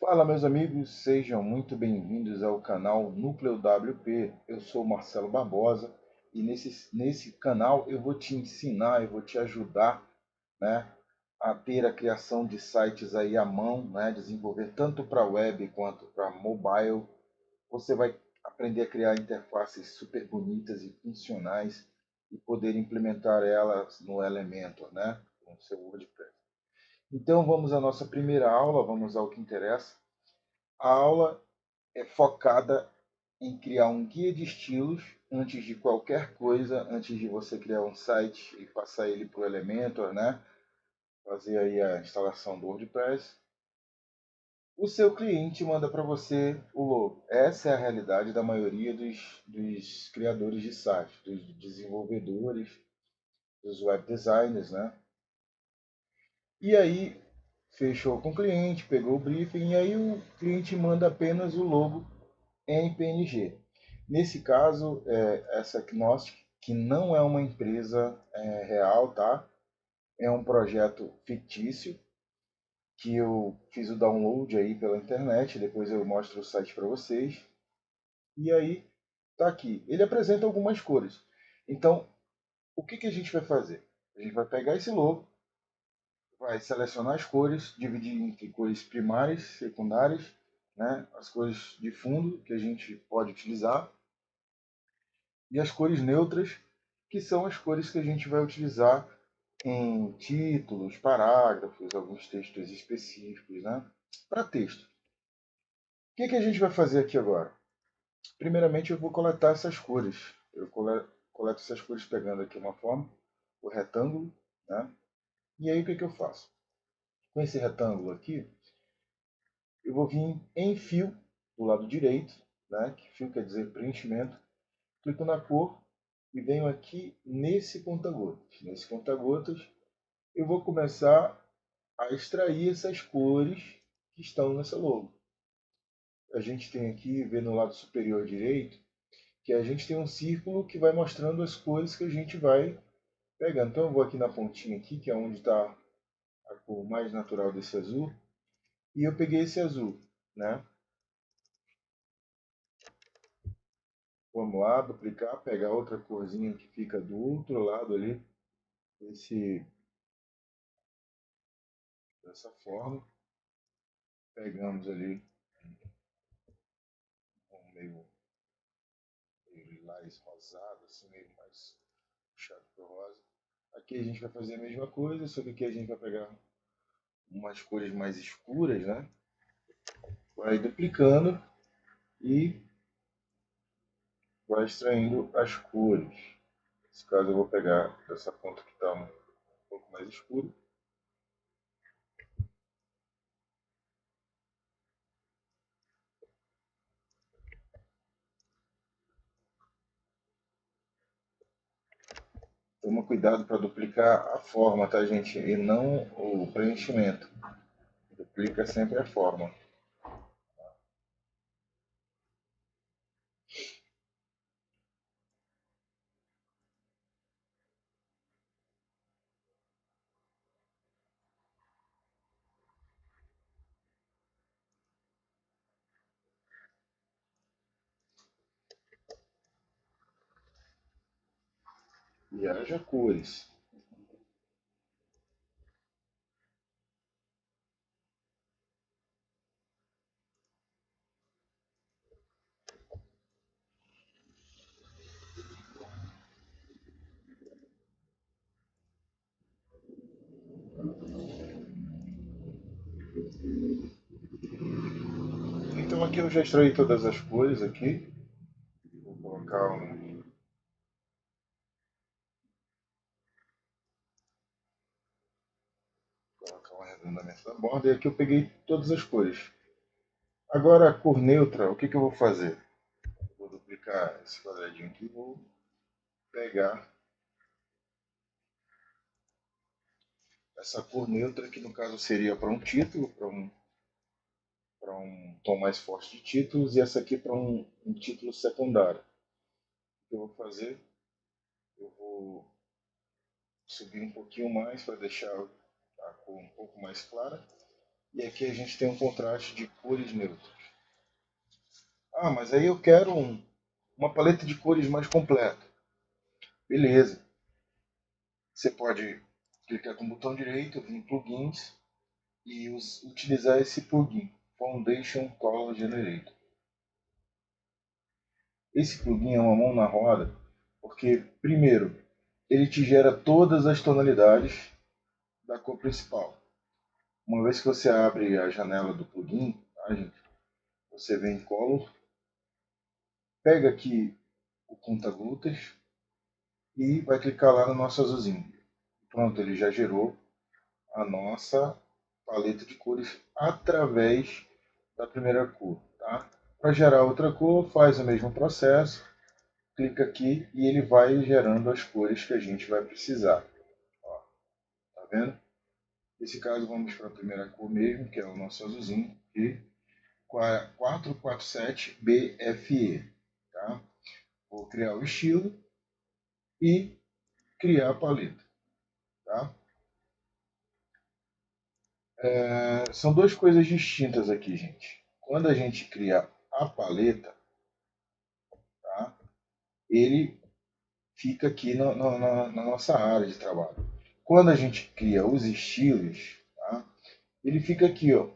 Fala, meus amigos, sejam muito bem-vindos ao canal Núcleo WP. Eu sou Marcelo Barbosa e nesse canal eu vou te ensinar, eu vou te ajudar, né, a ter a criação de sites aí à mão, né, desenvolver tanto para web quanto para mobile. Você vai aprender a criar interfaces super bonitas e funcionais e poder implementar elas no Elementor, né, com o seu WordPress. Então vamos à nossa primeira aula, vamos ao que interessa. A aula é focada em criar um guia de estilos antes de qualquer coisa, antes de você criar um site e passar ele para o Elementor, né? Fazer aí a instalação do WordPress. O seu cliente manda para você o logo. Essa é a realidade da maioria dos criadores de sites, dos desenvolvedores, dos web designers, né? E aí fechou com o cliente, pegou o briefing e aí o cliente manda apenas o logo em PNG. Nesse caso, essa Gnostic, que não é uma empresa real, tá? É um projeto fictício que eu fiz o download aí pela internet, depois eu mostro o site para vocês. E aí, tá aqui. Ele apresenta algumas cores. Então, o que a gente vai fazer? A gente vai pegar esse logo, vai selecionar as cores, dividir entre cores primárias, secundárias, né? As cores de fundo que a gente pode utilizar e as cores neutras, que são as cores que a gente vai utilizar em títulos, parágrafos, alguns textos específicos, né? Para texto. O que a gente vai fazer aqui agora? Primeiramente, eu vou coletar essas cores. Eu coleto essas cores pegando aqui uma forma, o retângulo, né? E aí o que eu faço? Com esse retângulo aqui, eu vou vir em fio do lado direito, né? Que fio quer dizer preenchimento. Clico na cor e venho aqui nesse conta-gotas. Nesse conta-gotas, eu vou começar a extrair essas cores que estão nessa logo. A gente tem aqui, vê no lado superior direito, que a gente tem um círculo que vai mostrando as cores que a gente vai pegando. Então eu vou aqui na pontinha aqui, que é onde está a cor mais natural desse azul, e eu peguei esse azul, né? Vamos lá, duplicar, pegar outra corzinha que fica do outro lado ali, dessa forma. Pegamos ali um meio lilás rosado, assim, meio mais puxado para o rosa. Aqui a gente vai fazer a mesma coisa, só que aqui a gente vai pegar umas cores mais escuras, né? Vai duplicando e vai extraindo as cores. Nesse caso eu vou pegar essa ponta que está um pouco mais escura. Toma cuidado para duplicar a forma, tá, gente? E não o preenchimento. Duplica sempre a forma. E haja cores. Então aqui eu já extraí todas as cores aqui. Vou colocar um arredondamento da borda. E aqui eu peguei todas as cores. Agora a cor neutra, o que eu vou fazer? Vou duplicar esse quadradinho aqui e vou pegar essa cor neutra, que no caso seria para um título, para um tom mais forte de títulos, e essa aqui para um título secundário. O que eu vou fazer? Eu vou subir um pouquinho mais para deixar a cor um pouco mais clara. E aqui a gente tem um contraste de cores neutras. Ah, mas aí eu quero uma paleta de cores mais completa. Beleza. Você pode clicar com o botão direito, vir em plugins e utilizar esse plugin, Foundation Color Generator. Esse plugin é uma mão na roda, porque, primeiro, ele te gera todas as tonalidades da cor principal. Uma vez que você abre a janela do plugin, tá, gente? Você vem em Color, pega aqui o conta-gotas e vai clicar lá no nosso azulzinho. Pronto, ele já gerou a nossa paleta de cores através da primeira cor. Tá? Para gerar outra cor, faz o mesmo processo, clica aqui e ele vai gerando as cores que a gente vai precisar. Ó, tá vendo? Nesse caso, vamos para a primeira cor mesmo, que é o nosso azulzinho, e 447 BFE. Tá? Vou criar o estilo e criar a paleta. Tá? São duas coisas distintas aqui, gente. Quando a gente cria a paleta, tá? Ele fica aqui na nossa área de trabalho. Quando a gente cria os estilos, tá? Ele fica aqui, ó,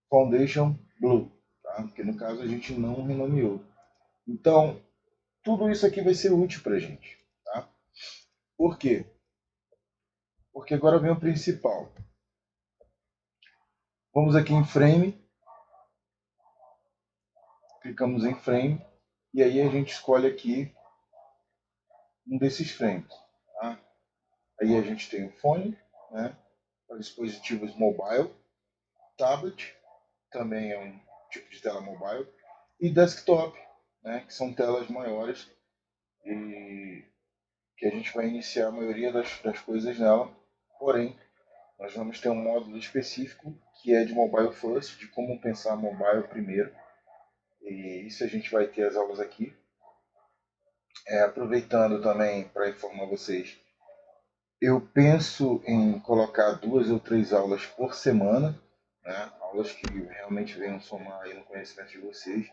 Foundation Blue, tá? Porque no caso a gente não renomeou. Então, tudo isso aqui vai ser útil para a gente. Tá? Por quê? Porque agora vem o principal. Vamos aqui em Frame, clicamos em Frame, e aí a gente escolhe aqui um desses frames. Tá? Aí a gente tem o fone, né, para dispositivos mobile, tablet, também é um tipo de tela mobile, e desktop, né, que são telas maiores e que a gente vai iniciar a maioria das coisas nela. Porém, nós vamos ter um módulo específico que é de mobile first, de como pensar mobile primeiro. E isso a gente vai ter as aulas aqui. Aproveitando também para informar vocês, eu penso em colocar 2 ou 3 aulas por semana, né? Aulas que realmente venham somar aí no conhecimento de vocês.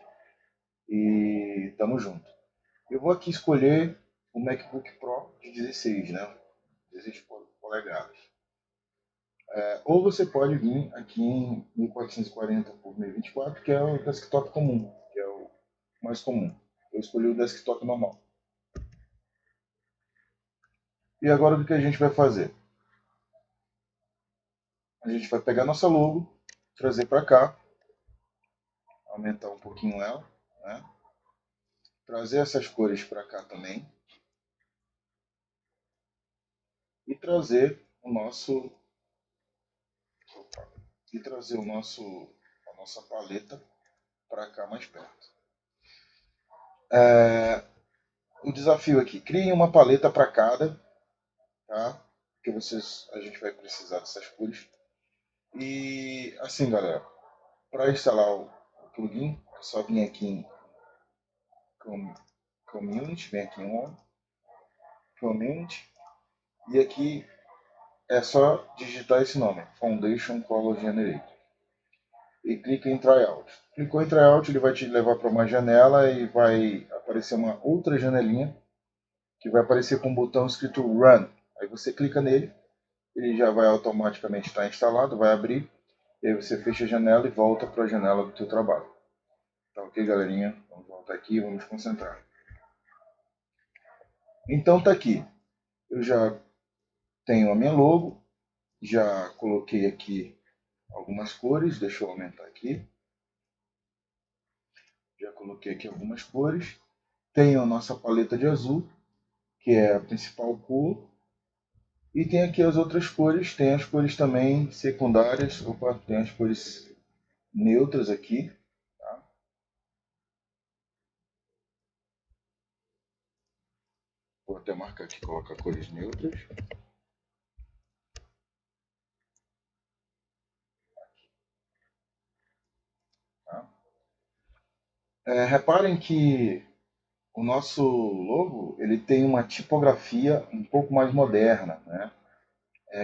E tamo junto. Eu vou aqui escolher o MacBook Pro de 16, né? 16 polegadas. Ou você pode vir aqui em 1440 por 1024, que é o desktop comum, que é o mais comum. Eu escolhi o desktop normal. E agora o que a gente vai fazer? A gente vai pegar nossa logo, trazer para cá, aumentar um pouquinho ela, né? Trazer essas cores para cá também e trazer o nosso e trazer a nossa paleta para cá mais perto. O desafio aqui, criem uma paleta para cada, tá? Que a gente vai precisar dessas cores. E assim, galera, para instalar o plugin, é só vir aqui em Community, vem aqui em On, Community, e aqui é só digitar esse nome, Foundation Color Generator. E clica em Tryout. Clicou em Tryout, ele vai te levar para uma janela e vai aparecer uma outra janelinha que vai aparecer com um botão escrito Run. Aí você clica nele, ele já vai automaticamente estar instalado, vai abrir, e aí você fecha a janela e volta para a janela do teu trabalho. Tá ok, galerinha? Vamos voltar aqui e vamos concentrar. Então tá aqui. Eu já tenho a minha logo, já coloquei aqui algumas cores, deixa eu aumentar aqui. Já coloquei aqui algumas cores. Tenho a nossa paleta de azul, que é a principal cor. E tem aqui as outras cores, tem as cores também secundárias, opa, tem as cores neutras aqui. Tá? Vou até marcar aqui, colocar cores neutras. Tá? Reparem que o nosso logo ele tem uma tipografia um pouco mais moderna, né?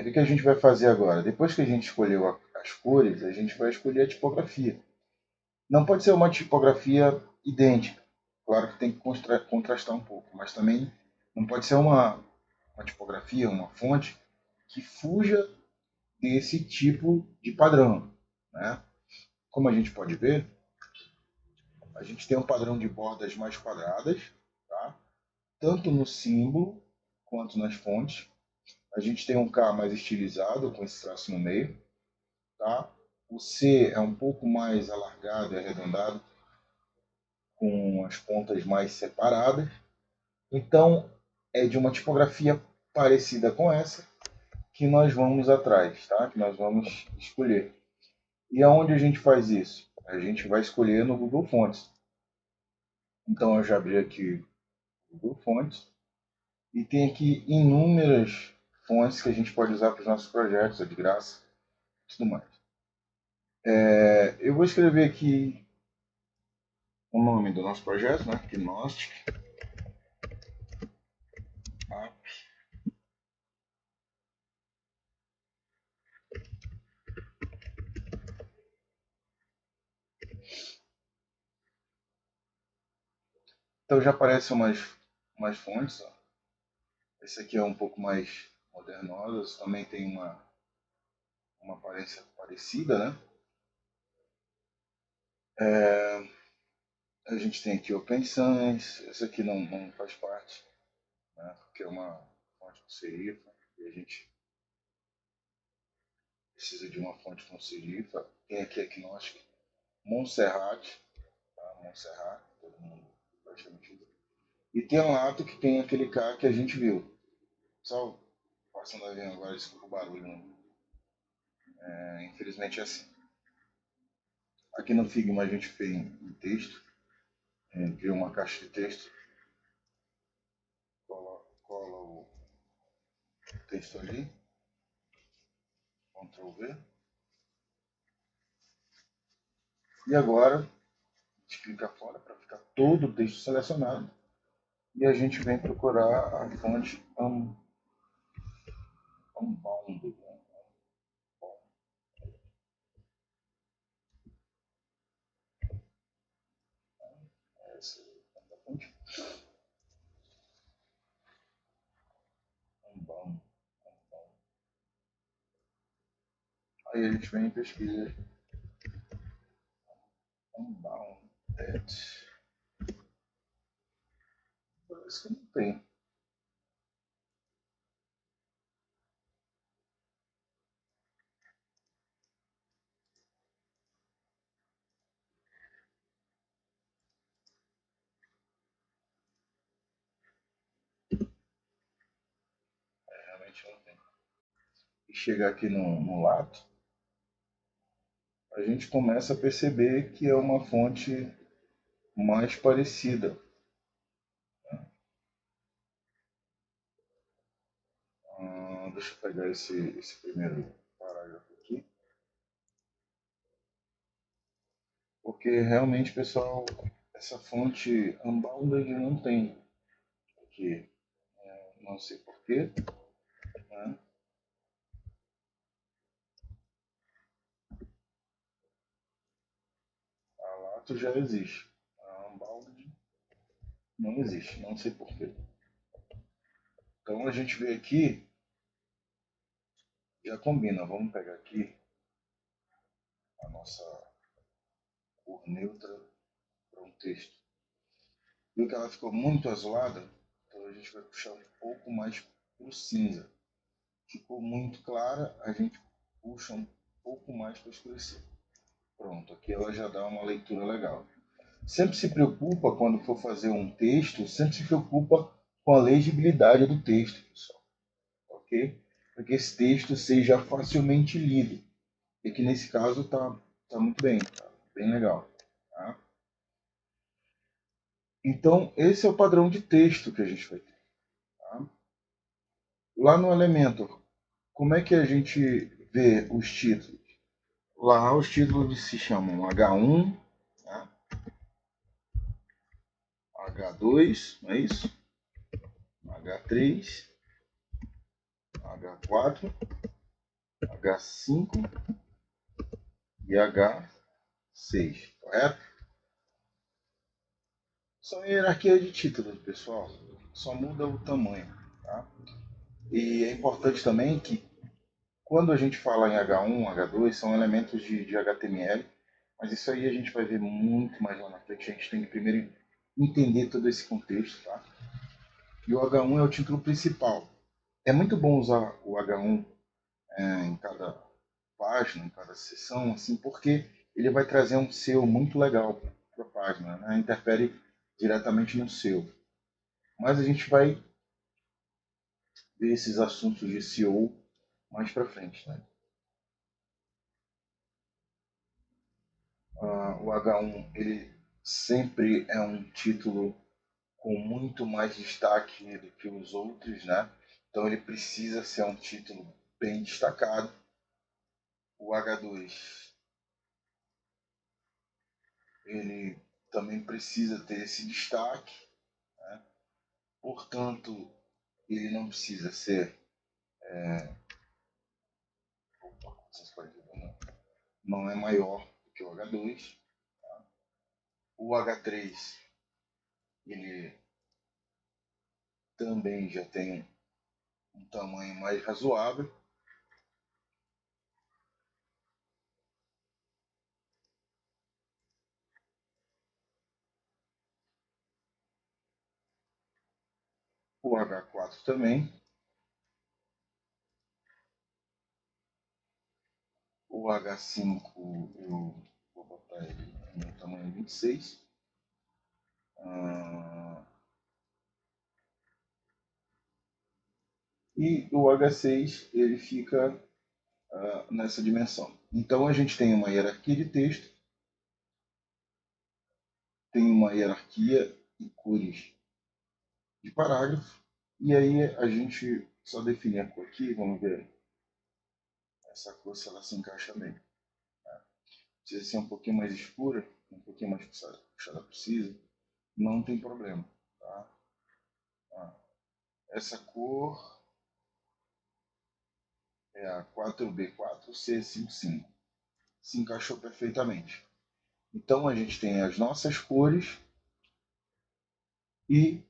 O que a gente vai fazer agora? Depois que a gente escolheu as cores, a gente vai escolher a tipografia. Não pode ser uma tipografia idêntica. Claro que tem que contrastar um pouco, mas também não pode ser uma tipografia, uma fonte que fuja desse tipo de padrão, né? Como a gente pode ver, a gente tem um padrão de bordas mais quadradas, tá? Tanto no símbolo quanto nas fontes. A gente tem um K mais estilizado, com esse traço no meio, tá? O C é um pouco mais alargado e arredondado, com as pontas mais separadas. Então, é de uma tipografia parecida com essa que nós vamos atrás, tá? Que nós vamos escolher. E aonde a gente faz isso? A gente vai escolher no Google Fonts. Então, eu já abri aqui o Google Fonts e tem aqui inúmeras fontes que a gente pode usar para os nossos projetos, é de graça, e tudo mais. Eu vou escrever aqui o nome do nosso projeto, né? Gnostic App. Então já aparecem umas fontes. Ó. Esse aqui é um pouco mais modernoso, também tem uma aparência parecida, né? A gente tem aqui Open Sans, esse aqui não faz parte, né? Porque é uma fonte com serifa, e a gente precisa de uma fonte com serifa. Tem aqui a Gnostic Montserrat, tá? Montserrat, todo mundo praticamente usa. E tem um lado que tem aquele K que a gente viu. Só passando a ver agora, desculpa o barulho. Infelizmente é assim. Aqui no Figma a gente fez um texto, cria uma caixa de texto, cola o texto ali, Ctrl V. E agora a gente clica fora para ficar todo o texto selecionado. E a gente vem procurar a fonte Unbound. Essa é a fonte Unbound. Aí a gente vem e pesquisa Unbounded. Parece que não tem. Realmente não tem. E chegar aqui no lado, a gente começa a perceber que é uma fonte mais parecida. Deixa eu pegar esse primeiro parágrafo aqui. Porque realmente, pessoal, essa fonte Unbounded não tem aqui. Não sei porquê. Né? A Lato já existe. A Unbounded não existe. Não sei porquê. Então a gente vê aqui, já combina. Vamos pegar aqui a nossa cor neutra para um texto. Viu que ela ficou muito azulada? Então a gente vai puxar um pouco mais para o cinza. Ficou muito clara, a gente puxa um pouco mais para escurecer. Pronto, aqui ela já dá uma leitura legal. Sempre se preocupa, quando for fazer um texto, sempre se preocupa com a legibilidade do texto, pessoal. Ok? Para que esse texto seja facilmente lido. E que nesse caso tá muito bem, tá bem legal. Tá? Então, esse é o padrão de texto que a gente vai ter. Tá? Lá no Elementor, como é que a gente vê os títulos? Lá os títulos se chamam H1, tá? H2, não é isso? H3, H4, H5 e H6, correto? São hierarquia de títulos, pessoal. Só muda o tamanho, tá? E é importante também que quando a gente fala em H1, H2, são elementos de HTML, mas isso aí a gente vai ver muito mais lá na frente. A gente tem que primeiro entender todo esse contexto, tá? E o H1 é o título principal. É muito bom usar o H1 em cada página, em cada seção, assim, porque ele vai trazer um SEO muito legal para a página, né? Interfere diretamente no SEO. Mas a gente vai ver esses assuntos de SEO mais para frente, né? O H1 ele sempre é um título com muito mais destaque do que os outros, né? Então ele precisa ser um título bem destacado. O H2 ele também precisa ter esse destaque, né? Portanto, ele não precisa ser não é maior do que o H2. O H3 ele também já tem um tamanho mais razoável. O H4 também. O H5 eu vou botar ele no tamanho 26. E o H6 ele fica nessa dimensão. Então a gente tem uma hierarquia de texto, tem uma hierarquia e cores de parágrafo, e aí a gente só define a cor aqui, vamos ver essa cor se ela se encaixa bem. Precisa ser um pouquinho mais escura, um pouquinho mais puxada precisa, não tem problema. Tá? Essa cor é a 4B4C55. Se encaixou perfeitamente. Então a gente tem as nossas cores e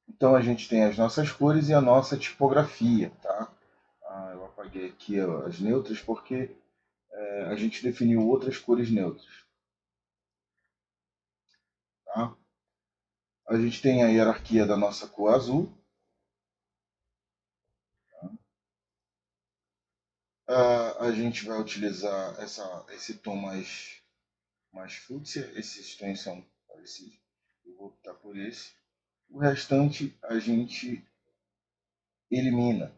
então a gente tem as nossas cores e a nossa tipografia, tá? Eu apaguei aqui as neutras porque a gente definiu outras cores neutras, tá? A gente tem a hierarquia da nossa cor azul. A gente vai utilizar esse tom mais fúcsia, esses tons são parecidos. Eu vou optar por esse. O restante a gente elimina.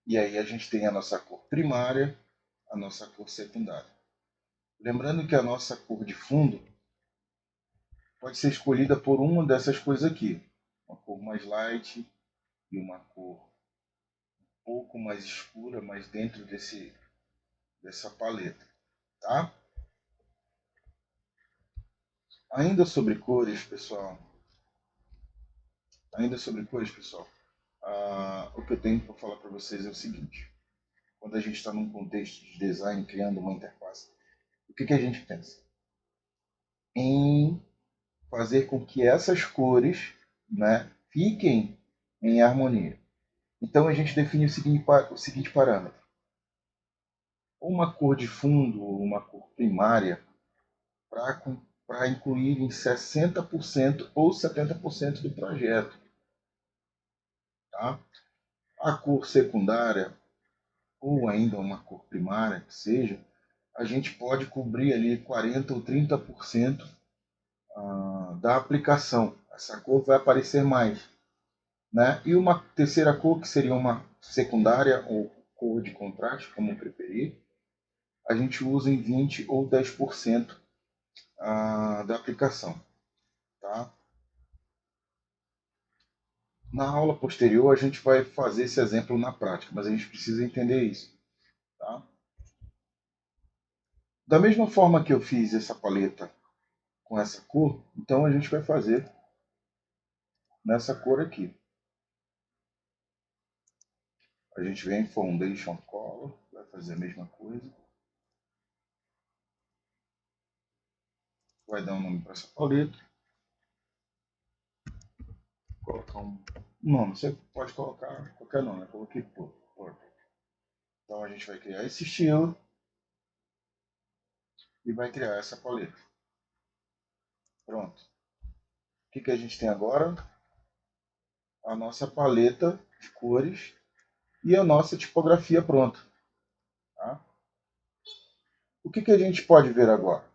E aí a gente tem a nossa cor primária, a nossa cor secundária. Lembrando que a nossa cor de fundo pode ser escolhida por uma dessas cores aqui. Uma cor mais light e uma cor um pouco mais escura, mas dentro dessa paleta. Tá? Ainda sobre cores, pessoal. O que eu tenho para falar para vocês é o seguinte. Quando a gente está num contexto de design, criando uma interface, o que a gente pensa? Em fazer com que essas cores, né, fiquem em harmonia. Então a gente define o seguinte parâmetro. Uma cor de fundo, uma cor primária, para incluir em 60% ou 70% do projeto. Tá? A cor secundária, ou ainda uma cor primária, que seja, a gente pode cobrir ali 40% ou 30% da aplicação. Essa cor vai aparecer mais. Né? E uma terceira cor, que seria uma secundária ou cor de contraste, como preferir, a gente usa em 20 ou 10% da aplicação. Tá? Na aula posterior, a gente vai fazer esse exemplo na prática, mas a gente precisa entender isso. Tá? Da mesma forma que eu fiz essa paleta com essa cor, então a gente vai fazer nessa cor aqui. A gente vem em Foundation Color, vai fazer a mesma coisa. Vai dar um nome para essa paleta. Colocar um nome, você pode colocar qualquer nome, eu coloquei Purple. Então a gente vai criar esse estilo e vai criar essa paleta. Pronto. O que a gente tem agora? A nossa paleta de cores e a nossa tipografia pronta. Tá? O que a gente pode ver agora?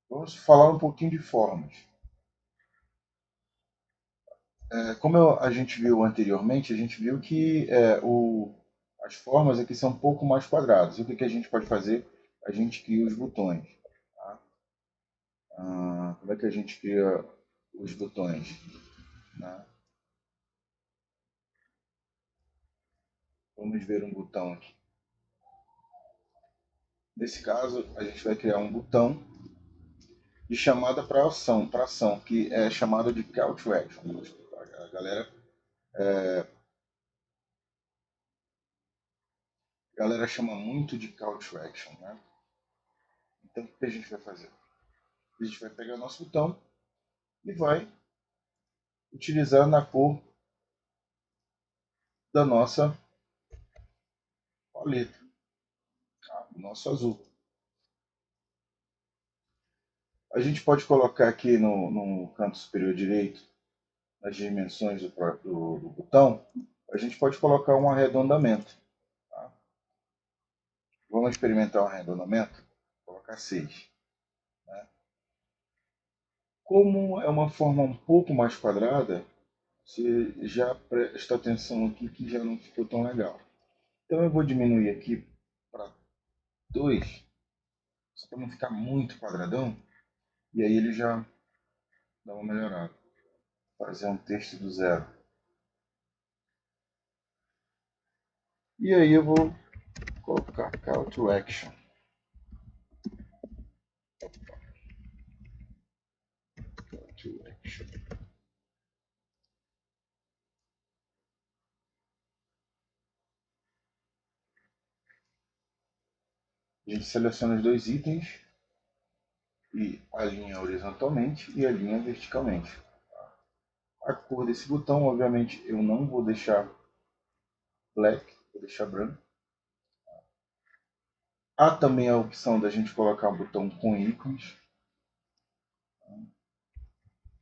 Vamos falar um pouquinho de formas. Como a gente viu anteriormente, a gente viu que as formas aqui são um pouco mais quadradas. E o que a gente pode fazer? A gente cria os botões. Tá? Como é que a gente cria os botões? Né? Vamos ver um botão aqui. Nesse caso, a gente vai criar um botão de chamada para ação, que é chamado de Call to Action. A galera chama muito de Call to Action. Né? Então, o que a gente vai fazer? A gente vai pegar nosso botão e vai utilizar na cor da nossa paleta, tá? O nosso azul. A gente pode colocar aqui no canto superior direito, nas dimensões do botão, a gente pode colocar um arredondamento. Tá? Vamos experimentar um arredondamento? Vou colocar 6. Né? Como é uma forma um pouco mais quadrada, você já presta atenção aqui que já não ficou tão legal. Então eu vou diminuir aqui para 2, só para não ficar muito quadradão, e aí ele já dá uma melhorada. Fazer um texto do zero. E aí eu vou colocar Call to Action. Call to Action. A gente seleciona os dois itens e alinha horizontalmente e alinha verticalmente. A cor desse botão, obviamente, eu não vou deixar black, vou deixar branco. Há também a opção da gente colocar um botão com ícones.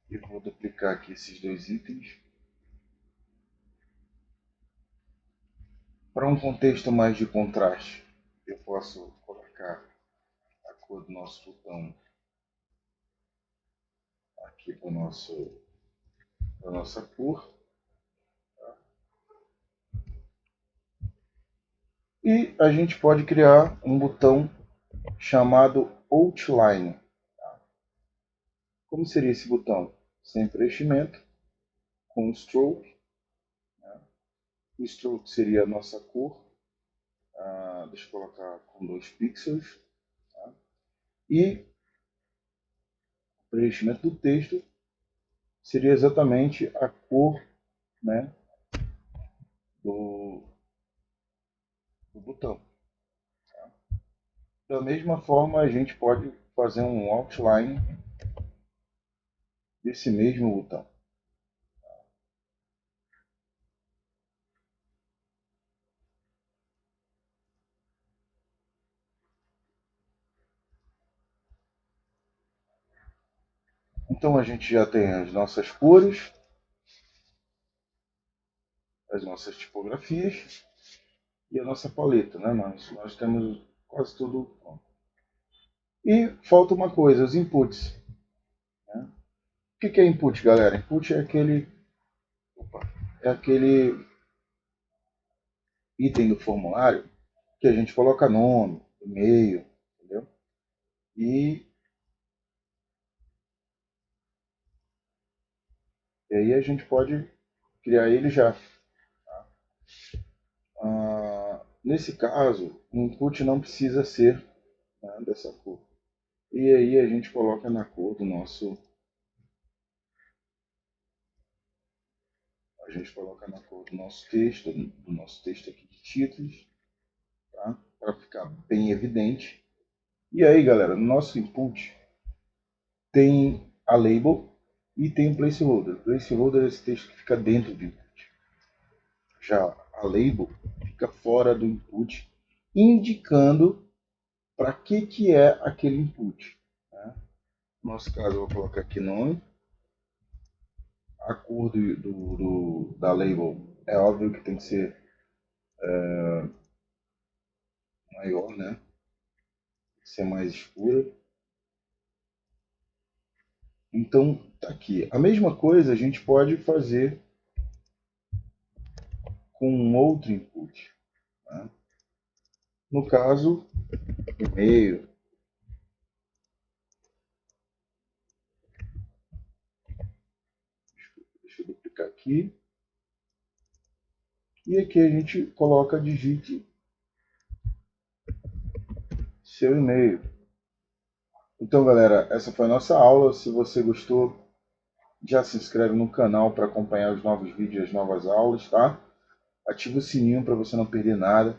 Eu vou duplicar aqui esses dois itens. Para um contexto mais de contraste, eu posso colocar a cor do nosso botão aqui para a nossa cor. E a gente pode criar um botão chamado Outline. Como seria esse botão? Sem preenchimento, com stroke. O stroke seria a nossa cor. Deixa eu colocar com 2 pixels. E o preenchimento do texto seria exatamente a cor, né, do botão. Da mesma forma, a gente pode fazer um outline desse mesmo botão. Então a gente já tem as nossas cores, as nossas tipografias e a nossa paleta, né? Nós temos quase tudo pronto. E falta uma coisa, os inputs. Né? O que é input, galera? Input é aquele item do formulário que a gente coloca nome, e-mail, entendeu? E aí a gente pode criar ele já. Nesse caso, o input não precisa ser, né, dessa cor. E aí a gente coloca na cor do nosso gente coloca na cor do nosso texto aqui de títulos, tá? Para ficar bem evidente. E aí, galera, no nosso input tem a label e tem o placeholder. O placeholder é esse texto que fica dentro do input. Já a label fica fora do input, indicando para que é aquele input. Né? No nosso caso, eu vou colocar aqui nome. A cor da label é óbvio que tem que ser maior, né? Tem que ser mais escura. Então, tá aqui. A mesma coisa a gente pode fazer com um outro input. Né? No caso, e-mail. Deixa eu duplicar aqui. E aqui a gente coloca, digite seu e-mail. Então, galera, essa foi a nossa aula. Se você gostou, já se inscreve no canal para acompanhar os novos vídeos, as novas aulas, tá? Ativa o sininho para você não perder nada.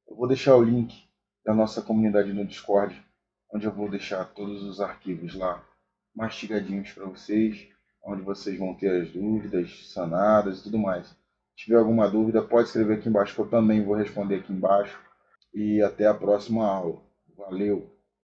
Eu vou deixar o link da nossa comunidade no Discord, onde eu vou deixar todos os arquivos lá mastigadinhos para vocês, onde vocês vão ter as dúvidas sanadas e tudo mais. Se tiver alguma dúvida, pode escrever aqui embaixo que eu também vou responder aqui embaixo. E até a próxima aula. Valeu!